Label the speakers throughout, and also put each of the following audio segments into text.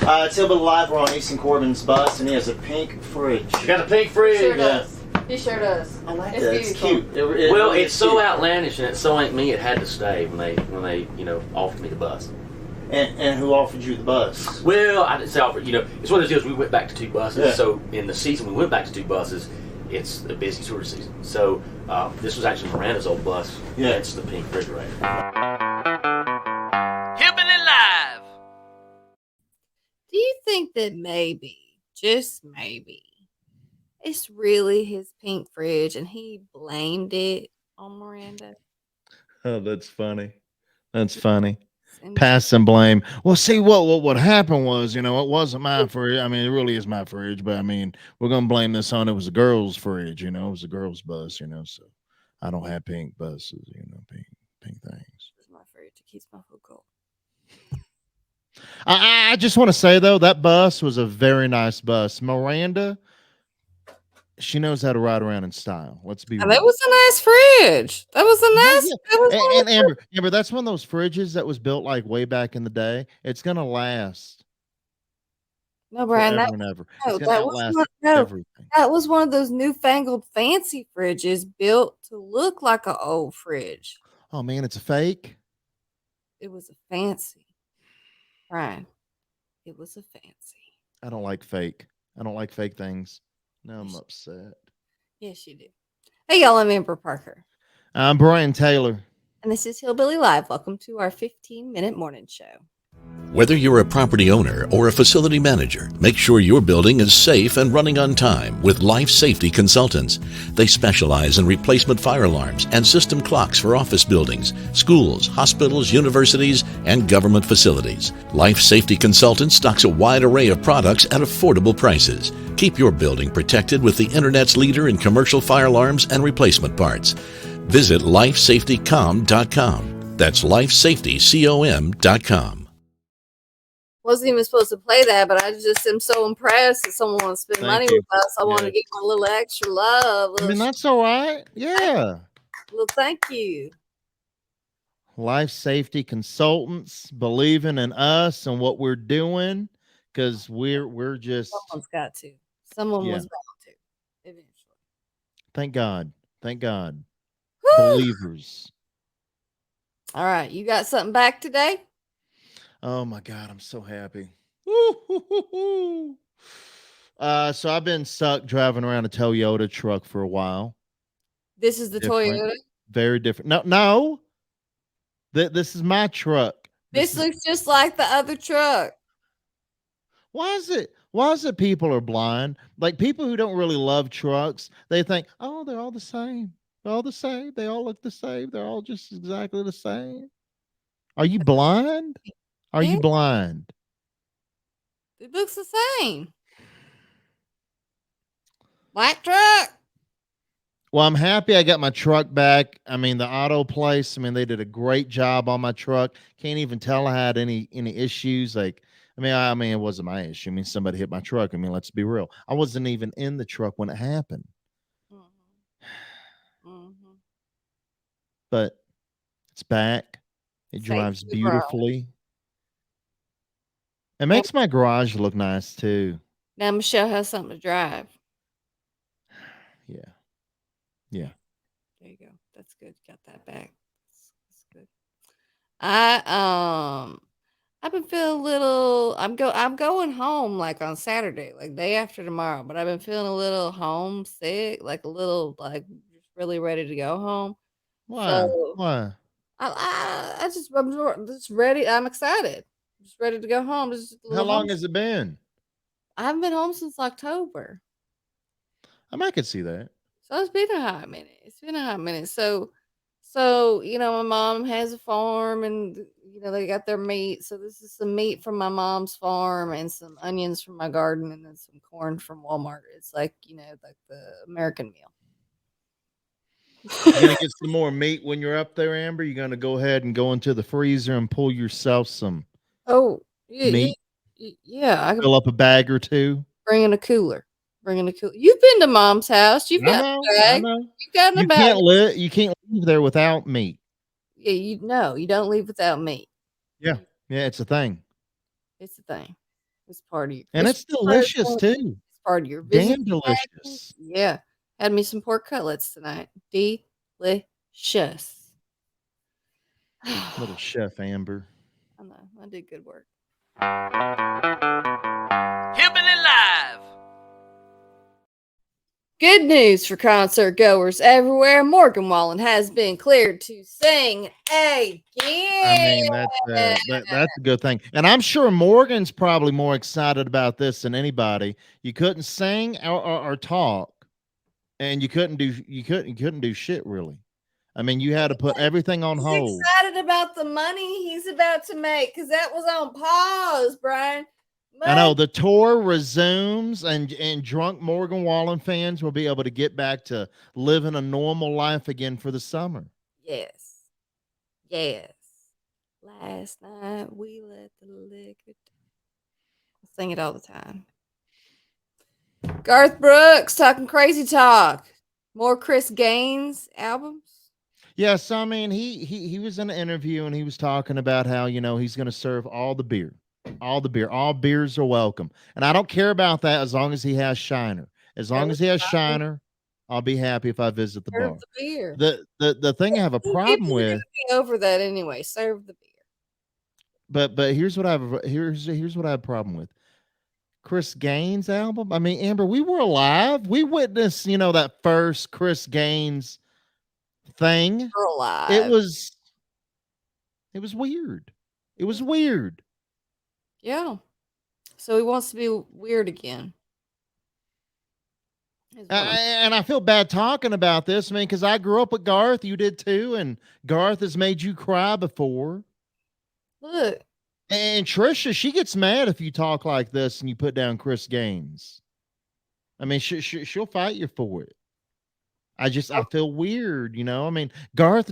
Speaker 1: It's Hillbilly Live. We're on Easton Corbin's bus, and he has a pink fridge.
Speaker 2: You got a pink fridge?
Speaker 3: Sure does. He sure does.
Speaker 1: I like that. It's
Speaker 3: beautiful.
Speaker 1: cute. It
Speaker 2: Well,
Speaker 1: really
Speaker 2: it's
Speaker 1: is
Speaker 2: so
Speaker 1: cute.
Speaker 2: outlandish, and it so ain't me. It had to stay when they offered me the bus.
Speaker 1: And who offered you the bus?
Speaker 2: Well, I didn't say offered. It's one of those deals. We went back to 2 buses.
Speaker 1: Yeah.
Speaker 2: So in the season we went back to 2 buses, it's a busy tourist season. So this was actually Miranda's old bus.
Speaker 1: Yeah.
Speaker 2: It's the pink refrigerator.
Speaker 4: Hillbilly Live.
Speaker 3: Do you think that maybe, just maybe, it's really his pink fridge and he blamed it on Miranda?
Speaker 5: Oh, that's funny. That's funny.
Speaker 3: And
Speaker 5: Pass some blame. Well, see what happened was, it wasn't my fridge. I mean, it really is my fridge, but I mean, we're gonna blame this on it was a girl's fridge. It was a girl's bus. So I don't have pink buses. Pink things.
Speaker 3: it's my fridge. It keeps my food cold.
Speaker 5: I just want to say though, that bus was a very nice bus. Miranda, she knows how to ride around in style. Let's be
Speaker 3: And
Speaker 5: real.
Speaker 3: that was a nice fridge. That was a nice.
Speaker 5: Yeah.
Speaker 3: That was one of
Speaker 5: And Amber, that's one of those fridges that was built like way back in the day. It's gonna last
Speaker 3: no, Brian.
Speaker 5: forever and ever.
Speaker 3: No,
Speaker 5: It's gonna
Speaker 3: that was
Speaker 5: outlast
Speaker 3: not, no,
Speaker 5: everything.
Speaker 3: that was one of those newfangled fancy fridges built to look like an old fridge.
Speaker 5: Oh man, it's a fake.
Speaker 3: It was a fancy, Brian. It was a fancy.
Speaker 5: I don't like fake. I don't like fake things. Now I'm upset.
Speaker 3: Yes, you do. Hey, y'all, I'm Amber Parker.
Speaker 5: I'm Brian Taylor.
Speaker 3: And this is Hillbilly Live. Welcome to our 15-minute morning show.
Speaker 4: Whether you're a property owner or a facility manager, make sure your building is safe and running on time with Life Safety Consultants. They specialize in replacement fire alarms and system clocks for office buildings, schools, hospitals, universities, and government facilities. Life Safety Consultants stocks a wide array of products at affordable prices. Keep your building protected with the Internet's leader in commercial fire alarms and replacement parts. Visit lifesafetycom.com. That's lifesafetycom.com.
Speaker 3: Wasn't even supposed to play that, but I just am so impressed that someone wants to spend
Speaker 5: Thank
Speaker 3: money
Speaker 5: you.
Speaker 3: with us. I want to
Speaker 5: Yes.
Speaker 3: get my little extra love.
Speaker 5: I mean, that's all right. Yeah.
Speaker 3: Little thank you.
Speaker 5: Life Safety Consultants believing in us and what we're doing because we're just
Speaker 3: Someone's got to. Someone
Speaker 5: Yeah.
Speaker 3: was bound to. Eventually.
Speaker 5: thank God. Thank God.
Speaker 3: Woo!
Speaker 5: Believers.
Speaker 3: All right. You got something back today?
Speaker 5: Oh my God, I'm so happy. Woo-hoo-hoo-hoo. So I've been stuck driving around a Toyota truck for a while.
Speaker 3: This is the
Speaker 5: Different.
Speaker 3: Toyota.
Speaker 5: Very different. No. This is my truck.
Speaker 3: This looks just like the other truck.
Speaker 5: Why is it people are blind? Like people who don't really love trucks, they think, oh, they're all the same. They're all the same. They all look the same. They're all just exactly the same. Are you blind? Are you
Speaker 3: Yeah.
Speaker 5: blind?
Speaker 3: It looks the same. Black truck.
Speaker 5: Well, I'm happy I got my truck back. I mean, the auto place, they did a great job on my truck. Can't even tell I had any issues. Like, I mean, it wasn't my issue. Somebody hit my truck. Let's be real. I wasn't even in the truck when it happened.
Speaker 3: Mm-hmm.
Speaker 5: But it's back. It
Speaker 3: Safe
Speaker 5: drives
Speaker 3: to the garage.
Speaker 5: beautifully. It makes my garage look nice too.
Speaker 3: Now Michelle has something to drive.
Speaker 5: Yeah.
Speaker 3: There you go. That's good. Got that back. That's good. I've been feeling a little. I'm going home like on Saturday, like day after tomorrow. But I've been feeling a little homesick, like a little like just really ready to go home.
Speaker 5: Why?
Speaker 3: So
Speaker 5: Why?
Speaker 3: I'm just ready. I'm excited. Just ready to go home. Just a
Speaker 5: How
Speaker 3: little
Speaker 5: long
Speaker 3: homesick.
Speaker 5: has it been?
Speaker 3: I haven't been home since October.
Speaker 5: I could see that.
Speaker 3: So it's been a hot minute. So my mom has a farm and they got their meat. So this is some meat from my mom's farm and some onions from my garden and then some corn from Walmart. It's like the American meal.
Speaker 5: You're gonna get some more meat when you're up there, Amber. You're gonna go ahead and go into the freezer and pull yourself some
Speaker 3: Oh, yeah,
Speaker 5: meat.
Speaker 3: yeah. I can
Speaker 5: Fill up a bag or two.
Speaker 3: bring in a cooler. You've been to mom's house. You've got a
Speaker 5: I
Speaker 3: bag.
Speaker 5: know.
Speaker 3: You've got a
Speaker 5: You
Speaker 3: bag.
Speaker 5: can't leave there without meat.
Speaker 3: Yeah, you don't leave without meat.
Speaker 5: Yeah, it's a thing.
Speaker 3: It's a thing. It's part of your
Speaker 5: And it's
Speaker 3: Christmas
Speaker 5: delicious
Speaker 3: present.
Speaker 5: too.
Speaker 3: It's part of your
Speaker 5: Damn
Speaker 3: visiting package.
Speaker 5: delicious.
Speaker 3: Yeah. Had me some pork cutlets tonight. Delicious.
Speaker 5: Little Chef Amber.
Speaker 3: I know. I did good work.
Speaker 6: Hillbilly Live.
Speaker 3: Good news for concert goers everywhere. Morgan Wallen has been cleared to sing again.
Speaker 5: I mean, that's a good thing. And I'm sure Morgan's probably more excited about this than anybody. You couldn't sing or talk, and you couldn't do shit really. I mean, you had to put everything on
Speaker 3: He's
Speaker 5: hold.
Speaker 3: excited about the money he's about to make because that was on pause, Brian.
Speaker 5: I know the tour resumes, and drunk Morgan Wallen fans will be able to get back to living a normal life again for the summer.
Speaker 3: Yes. Yes. Last night we let the liquor. I sing it all the time. Garth Brooks talking crazy talk. More Chris Gaines albums.
Speaker 5: Yes, I mean he was in an interview and he was talking about how he's going to serve all the beer, all beers are welcome, and I don't care about that as long as he has Shiner. As long as he has Shiner, I'll be happy if I visit the bar.
Speaker 3: Serve the beer.
Speaker 5: The thing I have a problem
Speaker 3: People are
Speaker 5: with,
Speaker 3: gonna be over that anyway. Serve the beer.
Speaker 5: but here's what I have here's what I have a problem with. Chris Gaines album. I mean, Amber, we were alive. We witnessed that first Chris Gaines thing.
Speaker 3: We're alive.
Speaker 5: It was weird. It was weird.
Speaker 3: Yeah. So he wants to be weird again.
Speaker 5: And I feel bad talking about this, I mean, because I grew up with Garth. You did too, and Garth has made you cry before.
Speaker 3: Look.
Speaker 5: And Trisha, she gets mad if you talk like this and you put down Chris Gaines. I mean, she'll fight you for it. I feel weird, I mean, Garth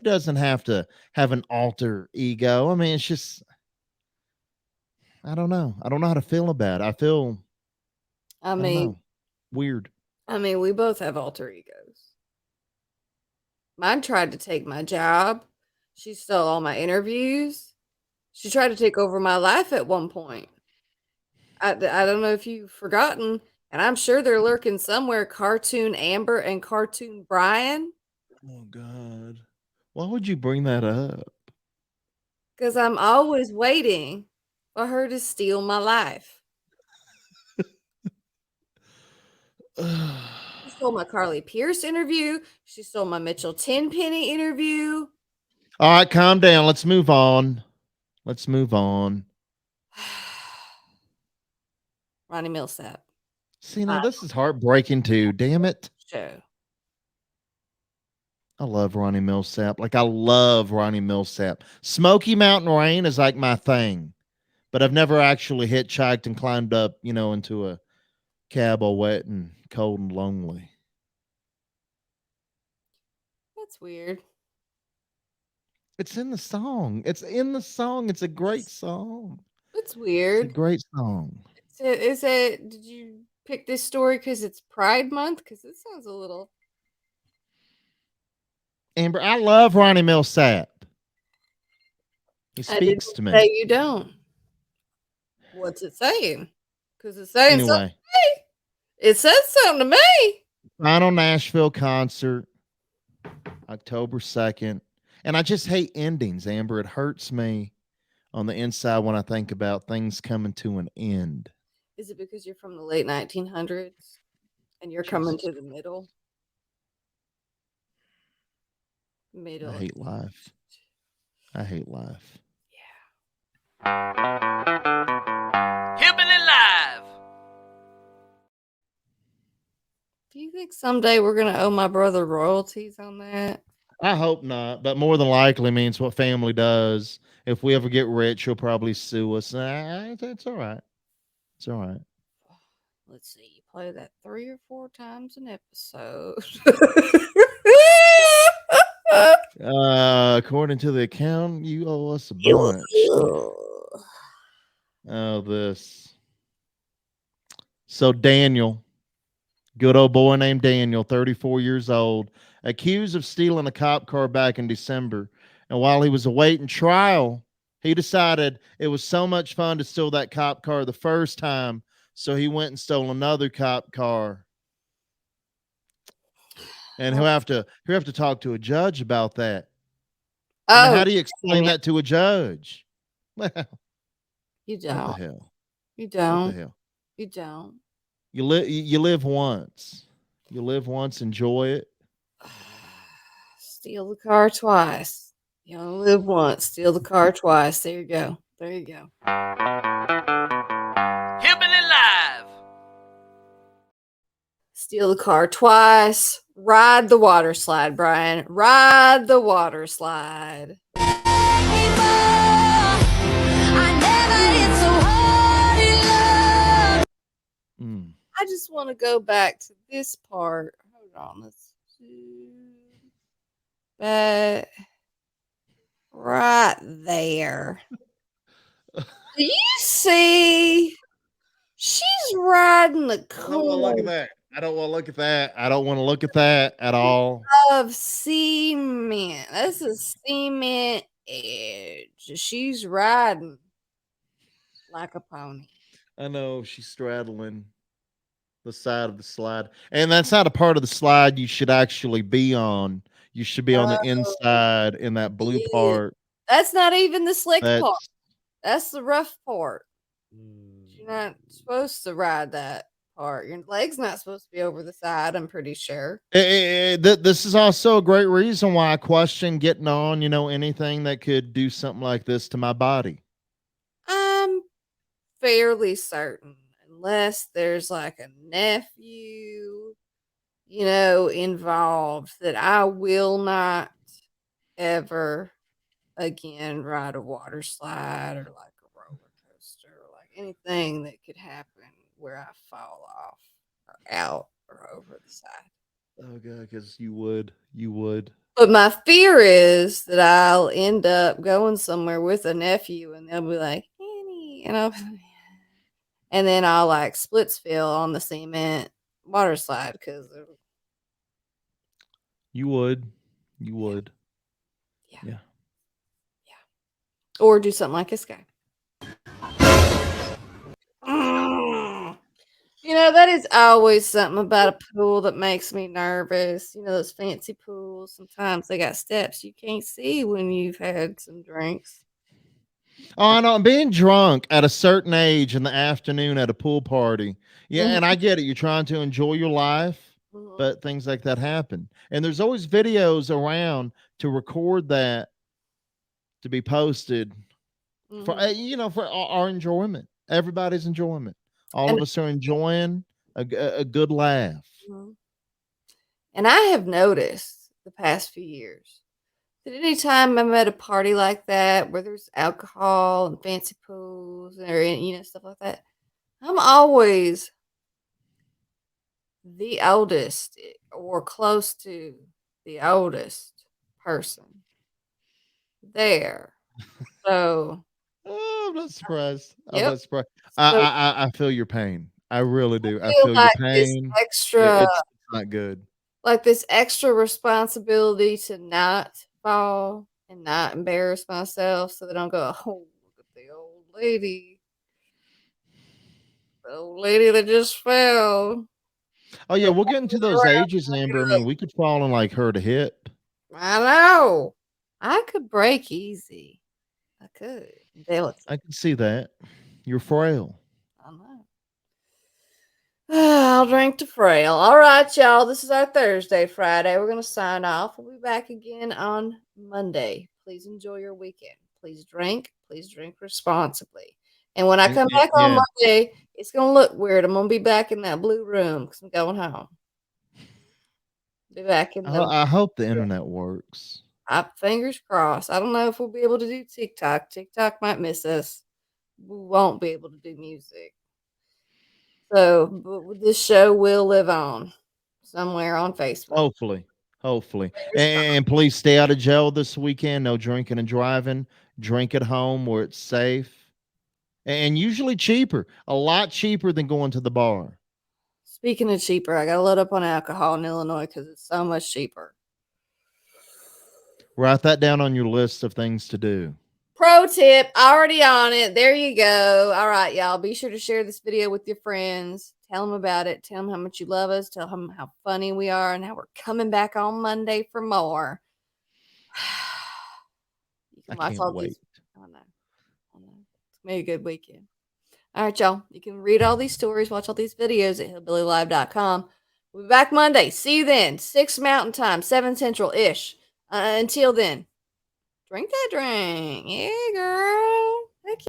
Speaker 5: doesn't have to have an alter ego. I mean, it's just, I don't know how to feel about it. I feel,
Speaker 3: I mean,
Speaker 5: weird.
Speaker 3: I mean, we both have alter egos. Mine tried to take my job. She stole all my interviews. She tried to take over my life at one point. I don't know if you've forgotten, and I'm sure they're lurking somewhere, Cartoon Amber and Cartoon Brian.
Speaker 5: Oh, God. Why would you bring that up?
Speaker 3: Because I'm always waiting for her to steal my life. She stole my Carly Pierce interview. She stole my Mitchell Tenpenny interview.
Speaker 5: All right, calm down. Let's move on.
Speaker 3: Ronnie Millsap.
Speaker 5: See, now this is heartbreaking too. Damn it.
Speaker 3: Show.
Speaker 5: I love Ronnie Millsap. Like, I love Ronnie Millsap. Smoky Mountain Rain is like my thing, but I've never actually hitchhiked and climbed up, into a cab all wet and cold and lonely.
Speaker 3: That's weird.
Speaker 5: It's in the song. It's a great song.
Speaker 3: It's weird.
Speaker 5: It's a great song.
Speaker 3: Is it? Did you pick this story because it's Pride Month? Because it sounds a little.
Speaker 5: Amber, I love Ronnie Millsap. He speaks to me.
Speaker 3: Say you don't. What's it saying? Because it's saying something to me. It says something to me.
Speaker 5: Final Nashville concert, October 2nd. And I just hate endings, Amber. It hurts me on the inside when I think about things coming to an end.
Speaker 3: Is it because you're from the late 1900s and you're coming to the middle?
Speaker 5: I hate life.
Speaker 3: Yeah.
Speaker 6: Hillbilly Live.
Speaker 3: Do you think someday we're going to owe my brother royalties on that?
Speaker 5: I hope not, but more than likely means what family does. If we ever get rich, he'll probably sue us. It's all right. It's all right.
Speaker 3: Let's see. You play that 3 or 4 times an episode.
Speaker 5: According to the account, you owe us a bunch. Oh, this. So Daniel, good old boy named Daniel, 34 years old, accused of stealing a cop car back in December. And while he was awaiting trial, He decided it was so much fun to steal that cop car the first time, so he went and stole another cop car. And he'll have to talk to a judge about that. I mean,
Speaker 3: Oh,
Speaker 5: how do you explain
Speaker 3: dang it.
Speaker 5: that to a judge? Well,
Speaker 3: You
Speaker 5: what the
Speaker 3: don't.
Speaker 5: hell?
Speaker 3: You
Speaker 5: What the
Speaker 3: don't.
Speaker 5: hell?
Speaker 3: You don't.
Speaker 5: You live once. You live once, enjoy it.
Speaker 3: Steal the car twice. You only live once. Steal the car twice. There you go. There you go.
Speaker 6: Hillbilly Live.
Speaker 3: Steal the car twice. Ride the water slide, Brian. Ride the water slide.
Speaker 5: Mm.
Speaker 3: I just want to go back to this part. Hold on. Let's do that right there. Do you see? She's riding the
Speaker 5: I don't want to look at
Speaker 3: corner
Speaker 5: that. I don't want to look at that. I don't want to look at that at all.
Speaker 3: of cement. That's a cement edge. She's riding like a pony.
Speaker 5: I know she's straddling the side of the slide. And that's not a part of the slide you should actually be on. You should be on the inside in that blue
Speaker 3: Yeah.
Speaker 5: part.
Speaker 3: That's not even the slick part.
Speaker 5: That's
Speaker 3: That's the rough part. You're not supposed to ride that part. Your leg's not supposed to be over the side, I'm pretty sure.
Speaker 5: this is also a great reason why I question getting on, anything that could do something like this to my body.
Speaker 3: I'm fairly certain, unless there's like a nephew, involved, that I will not ever again ride a water slide or like a roller coaster or like anything that could happen where I fall off or out or over the side.
Speaker 5: Oh god, because you would.
Speaker 3: But my fear is that I'll end up going somewhere with a nephew and they'll be like, Annie, and then I'll like splitsville on the cement water slide because
Speaker 5: You would.
Speaker 3: Yeah.
Speaker 5: Yeah.
Speaker 3: or do something like this guy. Mm. That is always something about a pool that makes me nervous. Those fancy pools, sometimes they got steps you can't see when you've had some drinks.
Speaker 5: Oh, I know. Being drunk at a certain age in the afternoon at a pool party. Yeah, and I get it. You're trying to enjoy your life,
Speaker 3: Mhm.
Speaker 5: but things like that happen. And there's always videos around to record that to be posted for
Speaker 3: Mhm.
Speaker 5: for our enjoyment, everybody's enjoyment. All
Speaker 3: And
Speaker 5: of us are enjoying a good laugh.
Speaker 3: Mhm. And I have noticed the past few years that anytime I'm at a party like that where there's alcohol and fancy pools or stuff like that, I'm always the oldest or close to the oldest person there. So,
Speaker 5: Oh, I'm not surprised. I'm
Speaker 3: yep.
Speaker 5: not surprised.
Speaker 3: So
Speaker 5: I feel your pain. I really do. I
Speaker 3: feel
Speaker 5: feel your
Speaker 3: like this
Speaker 5: pain.
Speaker 3: extra
Speaker 5: It's not good.
Speaker 3: responsibility to not fall and not embarrass myself so that I don't go, oh, look at the old lady. The old lady that just fell.
Speaker 5: Oh yeah, we'll get into those ages, Amber. I mean, we could fall in like her to hit.
Speaker 3: I know. I could break easy. I could. Delicate.
Speaker 5: I can see that. You're frail.
Speaker 3: I know. I'll drink to frail. All right, y'all. This is our Thursday, Friday. We're going to sign off. We'll be back again on Monday. Please enjoy your weekend. Please drink. Please drink responsibly. And when I come back on Monday, it's going to look weird. I'm going to be back in that blue room because I'm going home. Be back in the.
Speaker 5: I hope the internet works.
Speaker 3: Fingers crossed. I don't know if we'll be able to do TikTok. TikTok might miss us. We won't be able to do music. So, but this show will live on somewhere on Facebook.
Speaker 5: Hopefully. And please stay out of jail this weekend. No drinking and driving. Drink at home where it's safe. And usually cheaper. A lot cheaper than going to the bar.
Speaker 3: Speaking of cheaper, I got to load up on alcohol in Illinois because it's so much cheaper.
Speaker 5: Write that down on your list of things to do.
Speaker 3: Pro tip, already on it. There you go. All right, y'all. Be sure to share this video with your friends. Tell them about it. Tell them how much you love us. Tell them how funny we are and how we're coming back on Monday for more. You
Speaker 5: I
Speaker 3: can watch
Speaker 5: can't
Speaker 3: all
Speaker 5: wait.
Speaker 3: these. I know. It's gonna be a good weekend. All right, y'all. You can read all these stories, watch all these videos at hillbillylive.com. We'll be back Monday. See you then. 6 Mountain Time, 7 Central ish. Until then, drink that drink. Yeah, girl.